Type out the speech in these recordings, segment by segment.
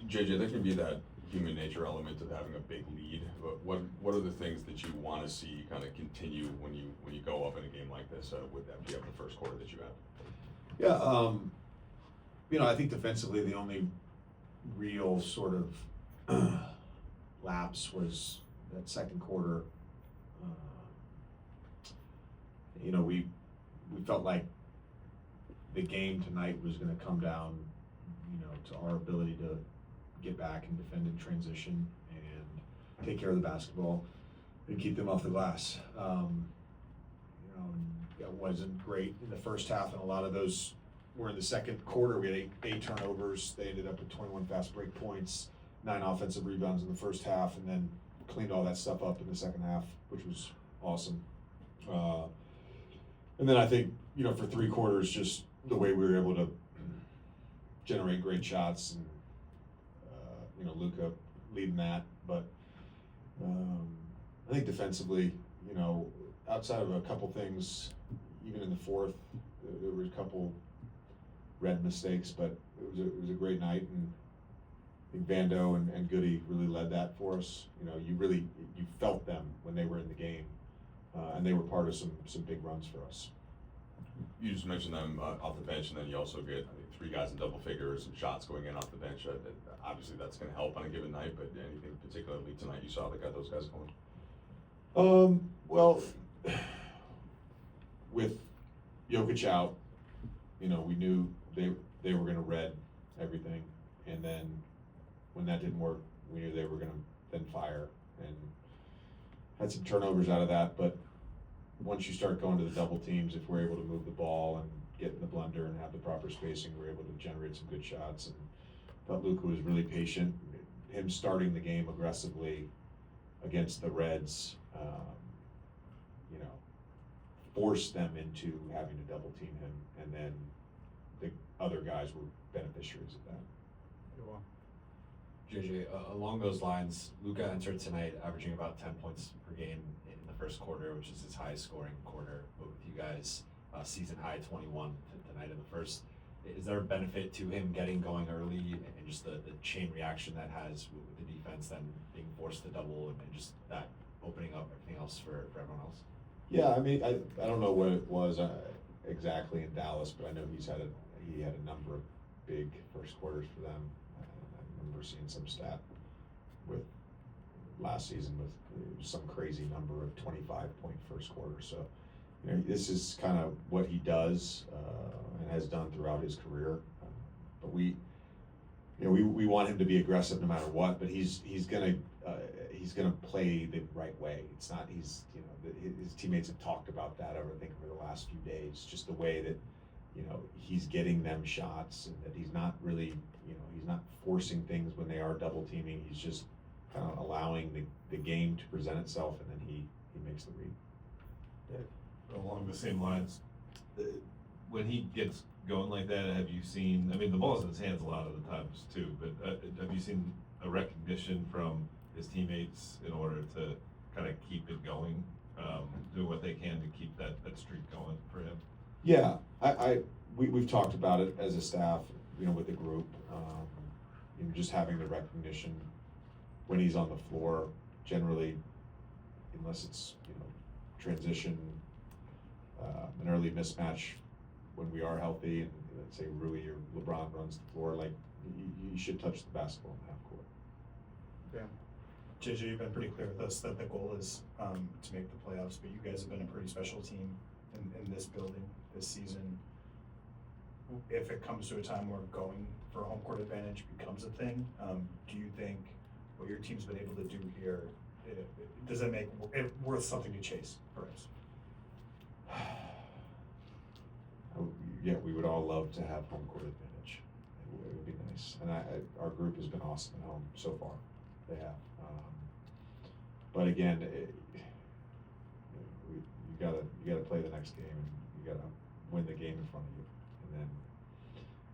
JJ, there can be that human nature element of having a big lead. But what are the things that you want to see kind of continue when you go up in a game like this with that be up in the first quarter that you have? Yeah, I think defensively the only real sort of lapse was that second quarter. We felt like the game tonight was going to come down, to our ability to get back and defend in transition and take care of the basketball and keep them off the glass. That wasn't great in the first half, and a lot of those were in the second quarter. We had eight turnovers. They ended up with 21 fast break points, 9 offensive rebounds in the first half, and then cleaned all that stuff up in the second half, which was awesome. And then I think, for 3 quarters, just the way we were able to generate great shots and, Luka leading that. But I think defensively, outside of a couple things, even in the fourth, there were a couple red mistakes, but it was a great night. And I think Vando and Goody really led that for us. You felt them when they were in the game, and they were part of some big runs for us. You just mentioned them off the bench, and then you also get 3 guys in double figures and shots going in off the bench. Obviously, that's going to help on a given night, but anything particularly tonight you saw that got those guys going? Well, with Jokic out, we knew they were going to red everything, and then when that didn't work, we knew they were going to then fire, and had some turnovers out of that. But once you start going to the double teams, if we're able to move the ball and get in the blender and have the proper spacing, we're able to generate some good shots. And I thought Luka was really patient. Him starting the game aggressively against the Reds, forced them into having to double team him, and then the other guys were beneficiaries of that. JJ, along those lines, Luka entered tonight averaging about 10 points per game in the first quarter, which is his highest scoring quarter. But with you guys, season high 21 tonight in the first. Is there a benefit to him getting going early and just the chain reaction that has with the defense then being forced to double and just that opening up everything else for everyone else? Yeah, I don't know what it was exactly in Dallas, but I know he had a number of big first quarters for them. I remember seeing some stat with last season with some crazy number of 25-point first quarter. So, this is kind of what he does and has done throughout his career. But we want him to be aggressive no matter what. But he's gonna play the right way. It's not his teammates have talked about that over the last few days. Just the way that he's getting them shots, and that he's not really he's not forcing things when they are double teaming. He's just kind of allowing the game to present itself, and then he makes the read. Yeah. Along the same lines, when he gets going like that, have you seen? The ball's in his hands a lot of the times too. But have you seen a recognition from his teammates in order to kind of keep it going, do what they can to keep that streak going for him? Yeah, we've talked about it as a staff, with the group, just having the recognition when he's on the floor. Generally, unless it's transition, an early mismatch when we are healthy, and let's say Rui or LeBron runs the floor, like you should touch the basketball in the half court. Yeah. JJ, you've been pretty clear with us that the goal is to make the playoffs, but you guys have been a pretty special team in this building this season. If it comes to a time where going for a home court advantage becomes a thing, do you think what your team's been able to do here, does it make it worth something to chase for us? Yeah, we would all love to have home court advantage. It would be nice, and our group has been awesome at home so far. They have, but again, you gotta play the next game, and you gotta win the game in front of you. And then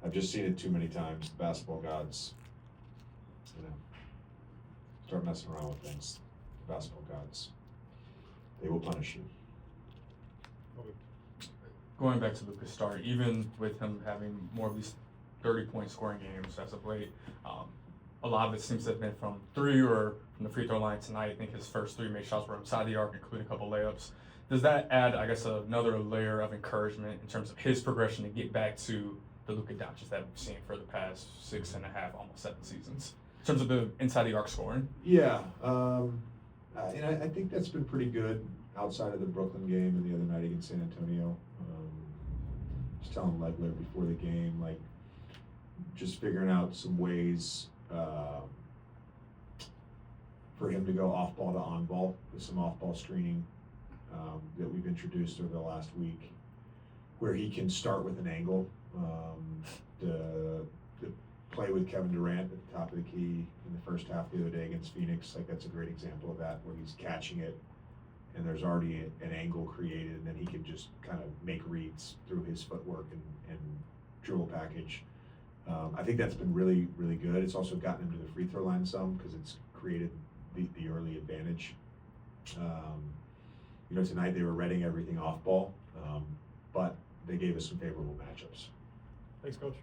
I've just seen it too many times. The basketball gods, start messing around with things. The basketball gods, they will punish you. Going back to Luka's start, even with him having more of these 30-point scoring games as of late, a lot of it seems to have been from three or from the free throw line tonight. I think his first three made shots were inside the arc, including a couple layups. Does that add, I guess, another layer of encouragement in terms of his progression to get back to the Luka Doncic that we've seen for the past 6.5, almost 7 seasons, in terms of the inside the arc scoring? Yeah, and I think that's been pretty good outside of the Brooklyn game and the other night against San Antonio. Just telling Legler before the game, like, just figuring out some ways for him to go off ball to on ball with some off ball screening that we've introduced over the last week, where he can start with an angle to play with Kevin Durant at the top of the key in the first half the other day against Phoenix. Like, that's a great example of that, where he's catching it and there's already an angle created, and then he can just kind of make reads through his footwork and dribble package. I think that's been really, really good. It's also gotten him to the free throw line some, because it's created the early advantage. Tonight they were reading everything off ball, but they gave us some favorable matchups. Thanks, Coach.